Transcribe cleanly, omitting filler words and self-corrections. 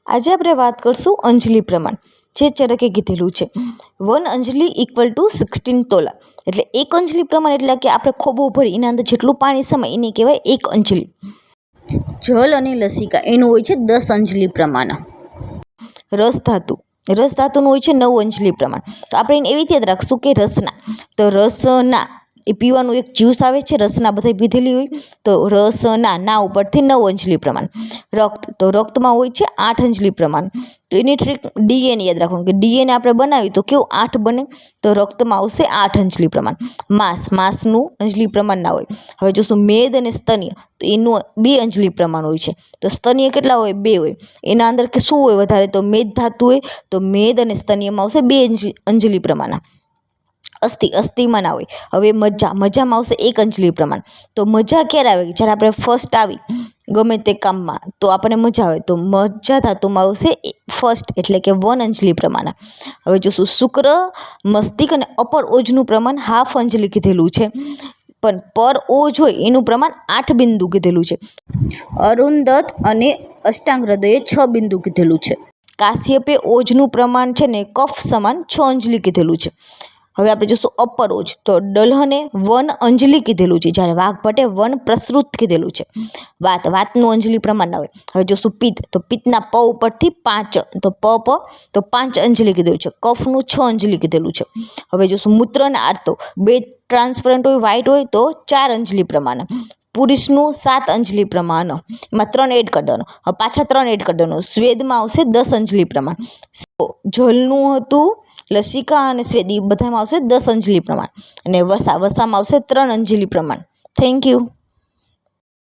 આજે આપણે વાત કરશું અંજલિ પ્રમાણ, જે ચરકે કીધેલું છે 1 અંજલિ = 16 તોલા. એટલે એક અંજલિ પ્રમાણ એટલે કે આપણે ખોબો ભરી એના અંદર જેટલું પાણી સમાય એને કહેવાય એક અંજલિ. જલ અને લસિકા એનું હોય છે 10 અંજલિ પ્રમાણ. રસ ધાતુનું હોય છે 9 અંજલિ પ્રમાણ. તો આપણે એને એવી રીતે યાદ રાખશું કે રસના, તો રસના એ પીવાનું એક જ્યુસ આવે છે, રસના બધા પીધેલી હોય, તો રસના ઉપરથી 9 અંજલિ પ્રમાણ. રક્ત, તો રક્તમાં હોય છે 8 અંજલિ પ્રમાણ. તો એની ટ્રીક ડીએનએ યાદ રાખવાનું કે ડીએનએ આપણે બનાવી તો કેવું 8 બને, તો રક્તમાં આવશે 8 અંજલિ પ્રમાણ. માંસનું અંજલિ પ્રમાણ ના હોય. હવે જોશું મેદ અને સ્તન્ય, તો એનું 2 અંજલિ પ્રમાણ હોય છે. તો સ્તન્ય કેટલા હોય? 2 હોય. એના અંદર કે શું હોય વધારે? તો મેદ ધાતુ હોય, તો મેદ અને સ્તન્યમાં આવશે 2 અંજલિ પ્રમાણ. અસ્થિમાં ના હોય. હવે મજામાં આવશે 1 અંજલિ પ્રમાણ. તો મજા ક્યારે આવે? જ્યારે આપણે ફર્સ્ટ આવી ગમે તે કામમાં તો આપણને મજા આવે, તો મજા ધાતુમાં આવશે ફર્સ્ટ એટલે કે 1 અંજલિ પ્રમાણ. હવે જોશું શુક્ર, મસ્તિષ્ક અને અપર ઓજનું પ્રમાણ 1/2 અંજલિ કીધેલું છે, પણ પર ઓજ હોય એનું પ્રમાણ 8 બિંદુ કીધેલું છે. અરુંધત અને અષ્ટાંગ હૃદયે 6 બિંદુ કીધેલું છે. કાશ્યપે ઓજનું પ્રમાણ છે ને કફ સમાન 6 અંજલિ કીધેલું છે. હવે આપણે જોશું અપર ઓજ, તો દલહને 1 અંજલિ કીધેલું છે, જ્યારે વાઘભટ્ટે 1 પ્રસૃત કીધેલું છે. વાતનું અંજલિ પ્રમાણ ના હોય. હવે જોશું પિત્ત, તો પિત્તના પ ઉપરથી 5, તો તો 5 અંજલિ કીધેલું છે. કફનું 6 અંજલિ કીધેલું છે. હવે જોશું મૂત્ર અને આર્તો, 2 ટ્રાન્સપરન્ટ હોય, વ્હાઇટ હોય, તો 4 અંજલિ પ્રમાણ. પુરુષનું 7 અંજલિ પ્રમાણ, એમાં 3 એડ કરી દેવાનું. હવે પાછા 3 એડ કરી દેવાનું. સ્વેદમાં આવશે 10 અંજલિ પ્રમાણ. જલનું હતું, લસિકા અને સ્વેદ એ બધામાં આવશે 10 અંજલિ પ્રમાણ. અને વસામાં આવશે 3 અંજલિ પ્રમાણ. Thank you.